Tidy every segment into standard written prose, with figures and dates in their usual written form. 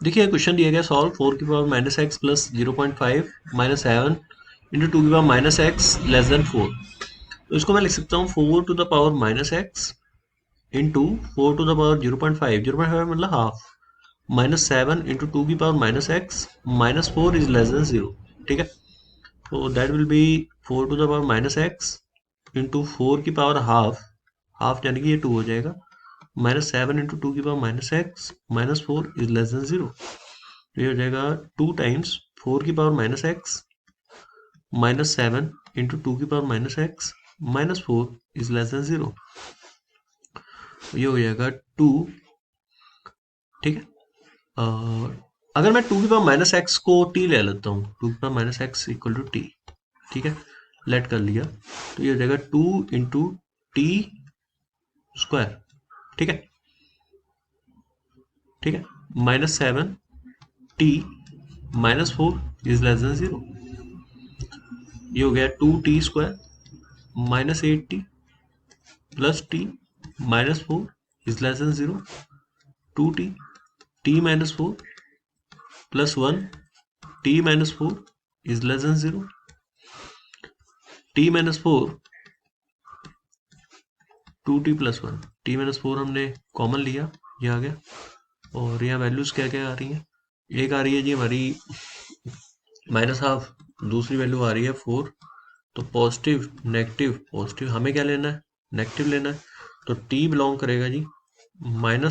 देखिए क्वेश्चन दिया गया सॉल्व 4 की पावर -x प्लस 0.5 -7 इंटू 2 की पावर-x लेस देन 4। तो इसको मैं लिख सकता हूँ 4 to the power -x into 4 to the power 0.5, 0.5 मतलब हाफ, -7 इंटू 2 की पावर-x -4 इज लेस देन 0। ठीक है, तो that will be 4 to the power-x into 4 की पावर हाफ यानी कि ये 2 हो जाएगा, -7 इंटू 2 की पावर-x -4 इज लेस देन 0। तो ये हो जाएगा 2 टाइम्स 4 की पावर-x -7 इंटू 2 की पावर-x -4 इज लेस देन 0। ये हो जाएगा 2। ठीक है, अगर मैं 2 की पावर-x को t ले लेता हूँ, 2 की पावर-x इक्वल टू टी। ठीक है, लेट कर लिया, तो ये हो जाएगा 2 इंटू टी स्क्वायर। ठीक है, ठीक है, -7 टी -4 इज लेस देन 0। ये हो गया 2t² -8t plus T -4 is less then 0। 2t t-4 plus 1 t-4 is less then 0। t-4 2t plus 1 t-4 हमने कॉमन लिया, ये आ गया। और यहाँ वैल्यूज क्या क्या आ रही हैं, एक आ रही है जी हमारी -हाफ, दूसरी वैल्यू आ रही है 4। तो पॉजिटिव नेगेटिव पॉजिटिव, हमें क्या लेना है, नेगेटिव लेना है। तो t बिलोंग करेगा जी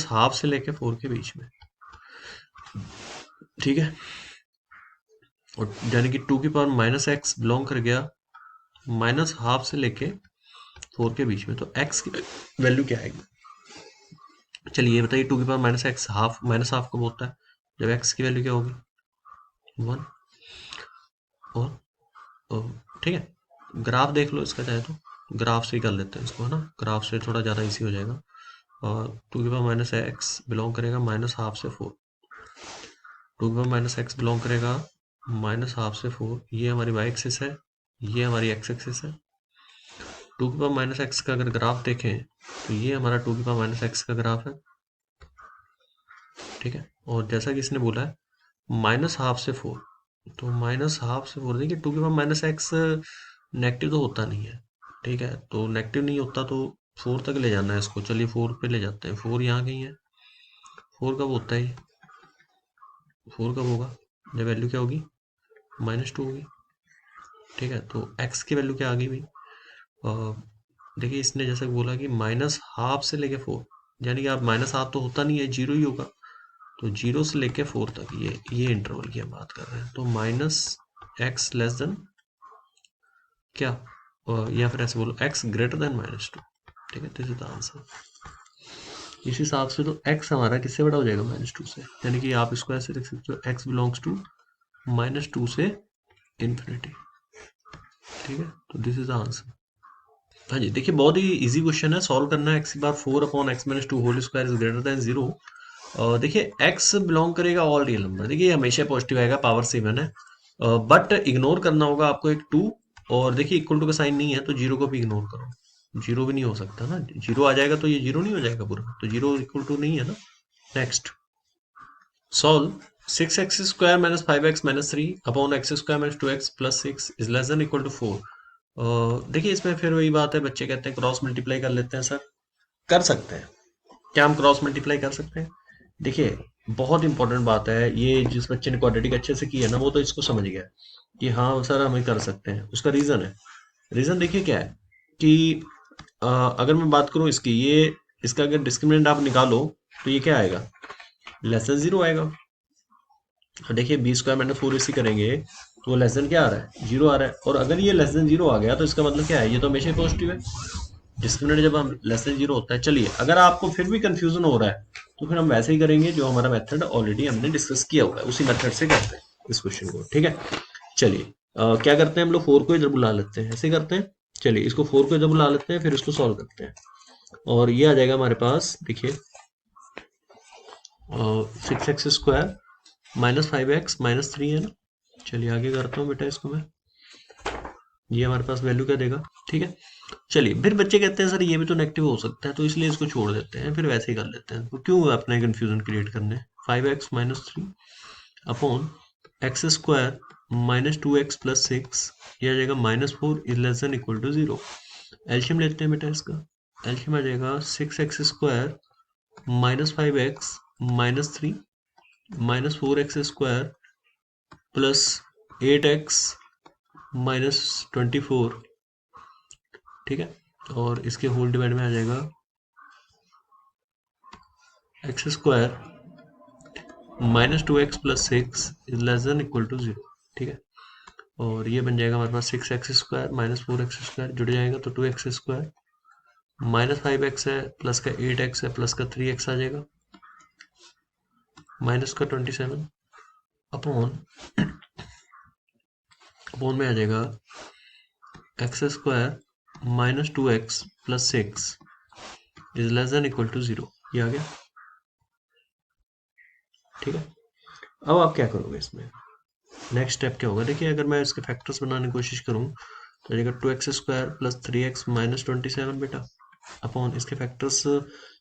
-हाफ से लेके 4 के बीच में। ठीक है, और यानी कि 2 की पावर-x बिलोंग कर गया -हाफ से लेके 4 के बीच में। तो x की वैल्यू क्या आएगी, चलिए ये बताइए। 2 की पावर-x हाफ -हाफ कब होता है, जब x की वैल्यू क्या होगी 1। और ठीक है, ग्राफ देख लो इसका, चाहे तो ग्राफ से ही कर लेते हैं इसको, है ना, ग्राफ से थोड़ा ज़्यादा इजी हो जाएगा। और 2 की पावर-x बिलोंग करेगा -हाफ से 4, 2 की पावर-x बिलोंग करेगा -हाफ से 4। ये हमारी y एक्सिस है, ये हमारी x एक्सिस है। 2 की पावर-x का अगर ग्राफ देखें तो ये हमारा 2 की पावर-x का ग्राफ है। ठीक है, और जैसा कि इसने बोला है -हाफ से 4, तो -हाफ से 4, देखिए 2 की पावर-x नेगेटिव तो होता नहीं है। ठीक है, तो नेगेटिव नहीं होता तो 4 तक ले जाना है इसको। चलिए 4 पे ले जाते हैं, 4 यहाँ कहीं है। 4 कब होता है, 4 कब होगा, जब वैल्यू क्या होगी -2 होगी। ठीक है, तो x की वैल्यू क्या आ गई भाई, देखिए इसने जैसे बोला कि -हाफ से लेके 4, यानी कि आप -हाफ तो होता नहीं है, 0 ही होगा। तो 0 से लेके 4 तक ये इंटरवल की हम बात कर रहे हैं। तो -x लेस देन क्या, या फिर ऐसे बोलो x ग्रेटर देन -2। ठीक है, दिस इज द आंसर। इस हिसाब से तो x हमारा किससे बड़ा हो जाएगा -2 से, यानी कि आप इसको ऐसे लिख सकते हो x बिलोंग्स टू -2 से इन्फिनिटी। ठीक है, तो दिस इज द आंसर। हाँ जी, देखिए बहुत ही इजी क्वेश्चन है, सॉल्व करना है। x की बार 4/x-2 whole square is greater than 0। देखिए x बिलोंग करेगा ऑल रियल नंबर, देखिए हमेशा पॉजिटिव आएगा, पावर 7 है। बट इग्नोर करना होगा आपको एक 2, और देखिए इक्वल टू का साइन नहीं है तो 0 को भी इग्नोर करो। 0 भी नहीं हो सकता ना, 0 आ जाएगा तो ये 0 नहीं हो जाएगा पूरा, तो 0 इक्वल टू नहीं है ना। Next solve 6x² - 5x - 3 upon x² - 2x + 6 is less than equal to 4। देखिए इसमें फिर वही बात है, बच्चे कहते हैं क्रॉस मल्टीप्लाई कर लेते हैं। सर कर सकते हैं, क्या हम क्रॉस मल्टीप्लाई कर सकते हैं? देखिए बहुत इंपॉर्टेंट बात है, ये जिस बच्चे ने क्वाड्रेटिक अच्छे से की है ना, वो तो इसको समझ गया कि हाँ सर हमें कर सकते हैं। उसका रीजन है, रीजन देखिए क्या है कि अगर मैं बात करूं इसकी, ये इसका अगर डिस्क्रिमिनेंट आप निकालो तो ये क्या आएगा, लेस देन 0 आएगा। और देखिए b² - 4ac करेंगे तो वो लेस देन क्या आ रहा है, 0 आ रहा है। और अगर ये लेस देन 0 आ गया तो इसका मतलब क्या है, ये तो हमेशा ही पॉजिटिव है। डिस्क्रिमिनेंट जब हम लेस देन 0 होता है। चलिए अगर आपको फिर भी कंफ्यूजन हो रहा है तो फिर हम वैसे ही करेंगे जो हमारा मेथड ऑलरेडी हमने डिस्कस किया हुआ है, उसी मेथड से करते हैं इस क्वेश्चन को। ठीक है, चलिए क्या करते हैं हम लोग, 4 को इधर बुला लेते हैं, ऐसे करते हैं। चलिए इसको 4 को इधर बुला लेते हैं, फिर इसको सॉल्व करते हैं। और ये आ जाएगा हमारे पास, देखिए 6x² - 5x - 3 है ना। चलिए आगे करता हूँ बेटा इसको मैं, ये हमारे पास वैल्यू क्या देगा। ठीक है, चलिए फिर बच्चे कहते हैं सर ये भी तो नेगेटिव हो सकता है, तो इसलिए इसको छोड़ देते हैं, फिर वैसे ही कर लेते हैं। तो क्यों अपना कंफ्यूजन क्रिएट करने, 5x minus 3 upon x square minus 2x plus 6, ये आ जाएगा -4 is less than equal to 0। LCM लेते हैं बेटा इसका, एल्शियम आ जाएगा 6x square minus 5x minus 3 minus 4x square plus 8x minus 24, ठीक है। और इसके होल डिवाइड में आ जाएगा x square -2x plus 6 is less than equal to 0, ठीक है। और ये बन जाएगा हमारे पास 6x square minus 4x square जुड़ जाएगा तो 2x स्क्वायर माइनस 5x है प्लस का 8x है प्लस का 3x आ जाएगा माइनस का 27 अपॉन में आ जाएगा x square minus 2x plus 6 is less than equal to 0, ये आ गया, ठीक है। अब आप क्या करोगे इसमें, नेक्स्ट स्टेप क्या होगा, देखिए अगर मैं इसके फैक्टर्स बनाने की कोशिश करूँ तो जाएगा 2x square plus 3x minus 27 बेटा अपॉन इसके फैक्टर्स।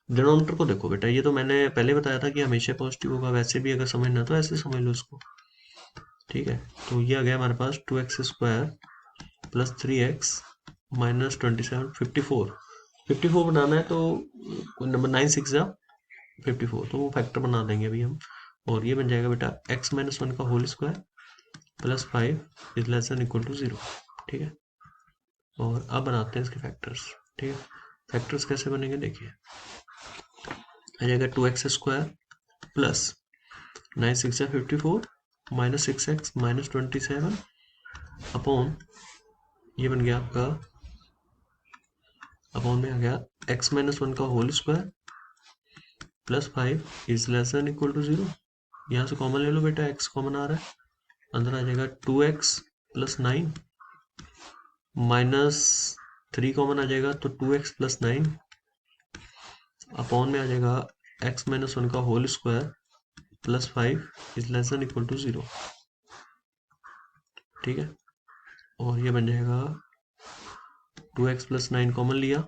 डिनोमिनेटर को देखो बेटा, ये तो मैंने पहले बताया था कि हमेशा पॉजिटिव होगा, वैसे भी अगर समझना तो ऐसे समझ लो इसको, ठीक है। तो ये आ गया हमारे पास 2x square plus 3x minus 27 54 बनाना है तो नंबर 9 6 जा 54, तो वो फैक्टर बना देंगे अभी हम। और ये बन जाएगा बेटा x माइनस 1 का whole square plus 5 is less than equal to 0, ठीक है। और अब बनाते हैं इसके फैक्टर्स, ठीक है। फैक्टर्स कैसे बनेंगे देखिए, आ जाएगा 2x square plus 9 6 54 minus 6x minus 27 upon ये बन गया आपका, अपॉन में आ गया x माइनस 1 का whole square plus 5 is less than equal to 0। यहाँ से कॉमन ले लो बेटा, x कॉमन आ रहा है, अंदर आ जाएगा 2x प्लस 9 माइनस 3 कॉमन आ जाएगा तो 2x प्लस 9 अपॉन में आ जाएगा x माइनस 1 का whole square plus 5 is less than equal to 0, ठीक है। और ये बन जाएगा 2x प्लस 9 कॉमन लिया,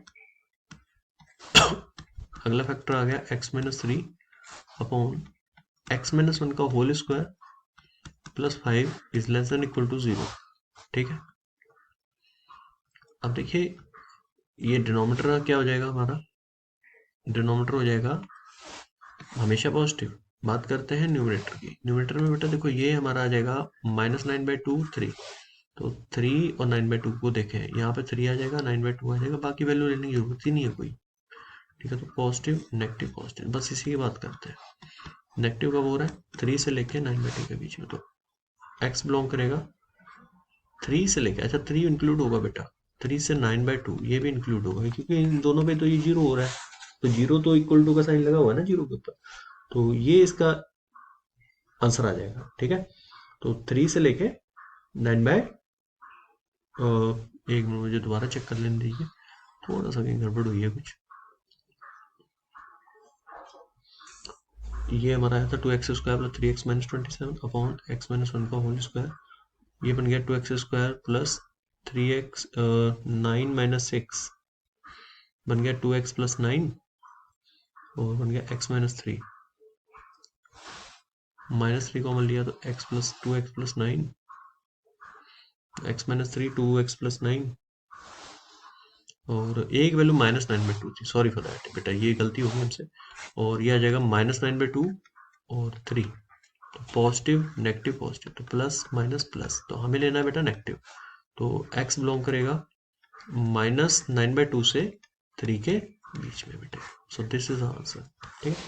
अगला फैक्टर आ गया x minus 3 upon x minus 1 का whole square plus 5 is less than equal to 0, ठीक है। अब देखिए ये डिनोमिनेटर क्या हो जाएगा हमारा, डिनोमिनेटर हो जाएगा हमेशा पॉजिटिव। बात करते हैं न्यूमरेटर की, न्यूमरेटर में बेटा देखो ये हमारा आ जाएगा -9/2 3, तो 3 और 9/2 को देखें, यहाँ पे 3 आ जाएगा 9/2 आ जाएगा, बाकी वैल्यू लेने की जरूरत ही नहीं है कोई, ठीक है। तो पॉजिटिव नेगेटिव पॉजिटिव बस इसी की बात करते हैं। नेगेटिव कब हो रहा है 3 से लेके 9/2 के बीच में, तो x बिलोंग करेगा 3 से लेके, अच्छा 3 इंक्लूड होगा बेटा, 3 से 9/2 ये भी इंक्लूड होगा क्योंकि इन दोनों पे तो ये 0 हो रहा है, तो 0 तो इक्वल टू का साइन लगा हुआ है ना 0 के ऊपर, तो ये इसका आंसर आ जाएगा, ठीक है। तो 3 से लेके 9 एक मिनट मुझे दोबारा चेक कर लेने दीजिए, थोड़ा सा कहीं गड़बड़ हुई है कुछ। ये हमारा आया था 2x square plus 3x minus 27 upon x minus 1 का होल स्क्वायर, ये बन गया 2x square plus 3x 9 minus 6 बन गया 2x प्लस 9 और बन गया x माइनस 3 माइनस 3 कॉमन लिया तो x plus 2x plus 9 x minus 3 2x plus 9 और एक वैल्यू -9/2 थी, सॉरी फॉर दैट बेटा, ये गलती होगी हमसे। और ये आ जाएगा -9/2 और 3, तो पॉजिटिव नेगेटिव पॉजिटिव, तो प्लस माइनस प्लस, तो हमें लेना है बेटा नेगेटिव, तो x बिलोंग करेगा -9/2 से 3 के बीच में बेटा, सो दिस इज आंसर, ठीक है।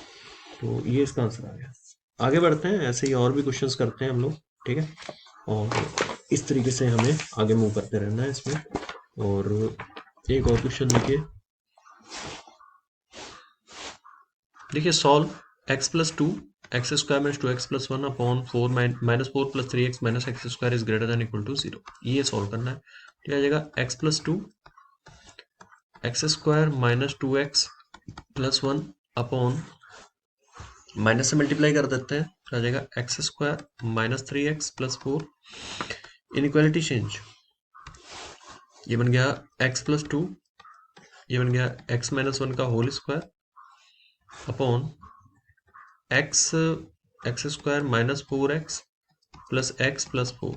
तो ये इसका आंसर आ गया। आगे बढ़ते हैं, ऐसे ही और भी क्वेश्चंस करते हैं हम लोग, ठीक है। और इस तरीके से हमें आगे मूव करते रहना है इसमें। और एक और क्वेश्चन देखिए solve x plus 2 x square minus 2x plus 1 upon 4 minus 4 plus 3x minus x square is greater than equal to 0, ये सॉल्व करना है। क्या आ जाएगा x plus 2 x square minus 2x plus 1 upon minus से multiply कर देते हैं, तो आ जाएगा x square minus 3x plus 4, inequality change, ये बन गया x प्लस 2, ये बन गया x माइनस 1 का whole square upon x x square minus 4x plus x plus 4,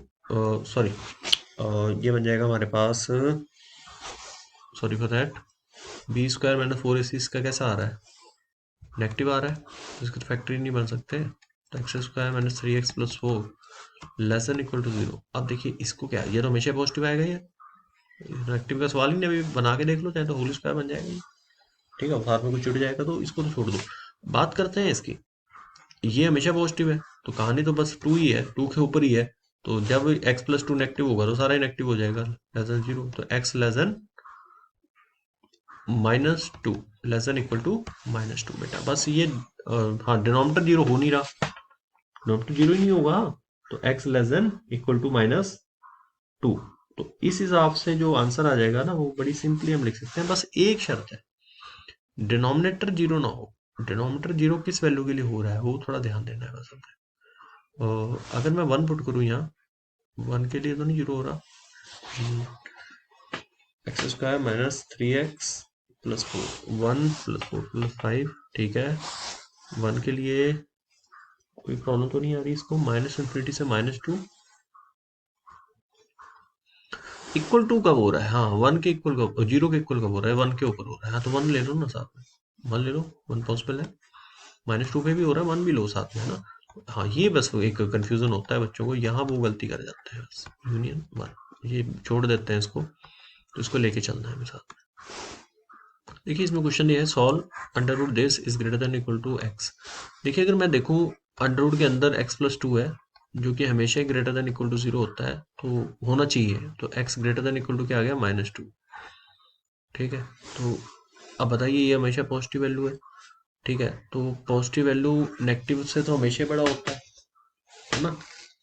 sorry, ये बन जाएगा हमारे पास, sorry for that, b square minus 4ac, इसका कैसा आ रहा है, नेगेटिव आ रहा है, तो इसके तो फैक्टरी नहीं बन सकते। तो x square minus 3x plus 4 less than equal to 0। अब देखिए इसको क्या, ये तो हमेशा पॉजिटिव आएगा, ये नेगेटिव का सवाल ही नहीं, अभी बना के देख लो, चाहे तो होल स्क्वायर बन जाएगा ये। ठीक है, साथ में कुछ जुड़ जाएगा, तो इसको तो छोड़ दो। बात करते हैं इसकी, ये हमेशा पॉजिटिव है, तो कहानी तो बस 2 ही है, 2 के ऊपर ही है। तो जब x प्लस 2 नेगेटिव होगा तो सारा ही नेगेटिव हो जाएगा, लेस देन 0। तो x less than -2, less than equal to -2 बेटा, बस ये हाँ, डिनोमिनेटर 0 हो नहीं रहा, डिनोमिनेटर 0 ही नहीं होगा, तो x less than equal to -2। तो इस हिसाब से जो आंसर आ जाएगा ना, वो बड़ी सिंपली हम लिख सकते हैं। बस एक शर्त है, डिनोमिनेटर 0 ना हो। डिनोमिनेटर 0 किस वैल्यू के लिए हो रहा है, वो थोड़ा ध्यान देना है बस हमने। अगर मैं 1 पुट करूँ यहाँ, 1 के लिए तो नहीं 0 हो रहा, x square minus 3x plus 4, 1 plus 4 plus 5, ठीक है। 1 के लिए कोई प्रॉब्लम तो नहीं आ रही इसको, माइनस इन्फिनिटी से -2 इक्वल टू कब हो रहा है, हाँ 1 के इक्वल कब, 0 के इक्वल कब हो रहा है, 1 के ऊपर हो रहा है। हाँ तो 1 ले लो ना साथ में, 1 ले लो, 1 पॉसिबल है, -2 पे भी हो रहा है, 1 भी लो साथ में, है ना। हाँ ये बस एक कंफ्यूजन होता है बच्चों को, यहाँ वो गलती कर जाते हैं, बस यूनियन 1 ये छोड़ देते हैं इसको, तो इसको लेके चलना है हमें साथ में। देखिए इसमें क्वेश्चन ये है, solve under root this is greater than equal to x. देखिए अगर मैं देखूं, अंडर रूट के अंदर x प्लस 2 है, जो कि हमेशा ही ग्रेटर देन इक्वल टू 0 होता है, तो होना चाहिए, तो x greater than equal to क्या आ गया, -2। ठीक है, तो अब बताइए, ये हमेशा पॉजिटिव वैल्यू है, ठीक है, तो पॉजिटिव वैल्यू नेगेटिव से तो हमेशा बड़ा होता है ना।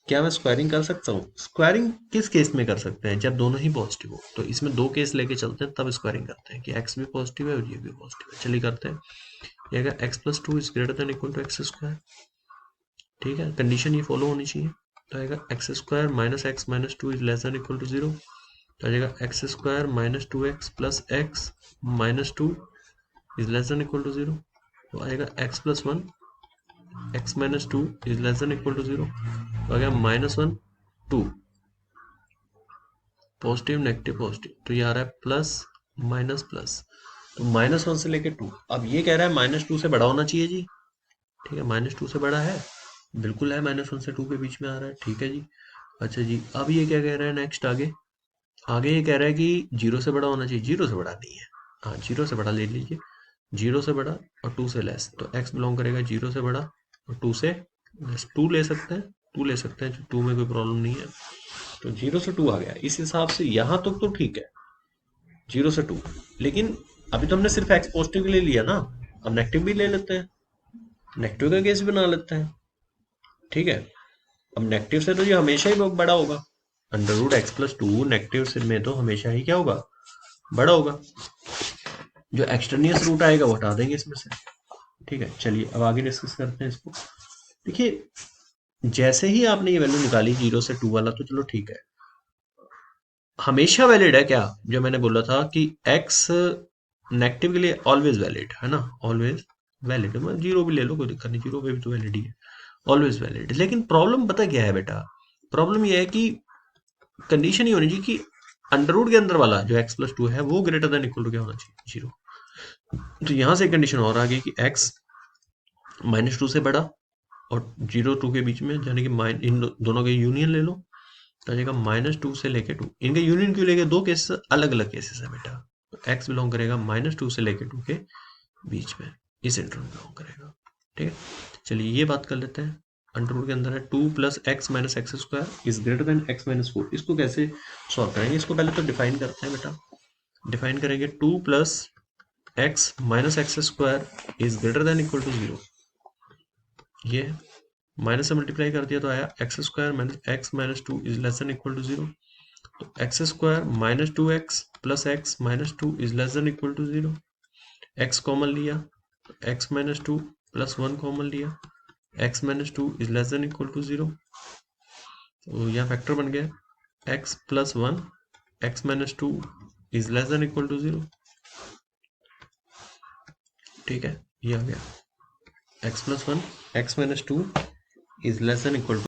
क्या मैं स्क्वायरिंग कर सकता हूँ, स्क्वायरिंग किस केस में कर सकते हैं, जब दोनों ही पॉजिटिव हो। तो इसमें दो केस लेके चलते हैं, तब स्क्वायरिंग करते हैं कि x भी पॉजिटिव है और ये भी पॉजिटिव है। चलिए करते हैं, ये अगर x plus 2 is greater than equal to x square, ठीक है, कंडीशन ये फॉलो होनी चाहिए। तो आएगा x square minus x minus 2 is less than equal to 0। तो आ जाएगा x square minus 2x plus x minus 2 is less than equal to 0। तो आएगा x plus 1 x minus 2 is less than equal to 0। तो आ गया -1 2, positive negative positive, तो ये आ रहा है प्लस माइनस प्लस, तो -1 से लेके 2। अब ये कह रहा है -2 से बड़ा होना चाहिए जी, ठीक है, -2 से बड़ा है, बिल्कुल है, -1 से 2 के बीच में आ रहा है, ठीक है जी। अच्छा जी, अब ये क्या कह रहा है नेक्स्ट, आगे आगे ये कह रहा है कि 0 से बड़ा होना चाहिए, 0 से बड़ा नहीं है, हाँ 0 से बड़ा ले लीजिए, 0 से बड़ा और 2 से लेस, तो x बिलोंग करेगा 0 से बड़ा और 2 से लेस, 2 ले सकते हैं, 2 ले सकते हैं, 2 में कोई प्रॉब्लम नहीं है। तो 0 से 2 आ गया, इस हिसाब से यहाँ तक तो ठीक है, 0 से 2। लेकिन अभी तो हमने सिर्फ एक्स पॉजिटिव के लिए लिया ना, अब नेगेटिव भी ले लेते हैं, नेगेटिव का केस भी बना लेते हैं, ठीक है। अब नेगेटिव से तो ये हमेशा ही बड़ा होगा, under root x plus 2 negative से में तो हमेशा ही क्या होगा, बड़ा होगा। जो एक्सट्रेनियस रूट आएगा वो हटा देंगे इसमें से, ठीक है। चलिए अब आगे डिस्कस करते हैं इसको। देखिए जैसे ही आपने ये वैल्यू निकाली 0 से 2 वाला, तो चलो ठीक है, हमेशा वैलिड है क्या, जो मैंने बोला था कि x नेगेटिव के लिए ऑलवेज वैलिड है ना, ऑलवेज वैलिड है, मतलब 0 भी ले लो कोई दिक्कत नहीं, 0 पे भी तो वैलिड ही है, ऑलवेज वैलिड। लेकिन प्रॉब्लम पता क्या है बेटा, प्रॉब्लम ये है कि कंडीशन ये होनी चाहिए कि अंडर रूट के अंदर वाला जो x प्लस 2 है वो ग्रेटर देन इक्वल टू क्या होना चाहिए, 0। तो यहां से कंडीशन और आ गई कि x -2 से बड़ा और 0 2 के बीच में, यानी कि इन दोनों के यूनियन ले लो, तो आ जाएगा -2 से लेके 2। इनके यूनियन क्यों लेके, दो केसेस अलग अलग केसेस है बेटा, तो x बिलोंग करेगा -2 से लेके 2 के बीच में, इस इंटरवल में बिलोंग करेगा, ठीक है। चलिए ये बात कर लेते हैं, अंडर रूट के अंदर है 2 plus x minus x square is greater then x minus 4। इसको कैसे सॉल्व करेंगे, इसको पहले तो डिफाइन करते हैं बेटा, डिफाइन करेंगे 2 plus x minus x square is greater than equal to 0। ये माइनस से मल्टीप्लाई कर दिया तो आया x square minus x minus 2 is less than equal to 0। तो x square minus 2x plus x minus 2 is less than equal to 0। X common लिया, x minus 2 plus 1 common लिया, x minus 2 is less than equal to 0। तो यहाँ factor बन गया x plus 1 x minus 2 is less than equal to 0, ठीक है। ये आ गया x plus 1 x minus 2 is less than equal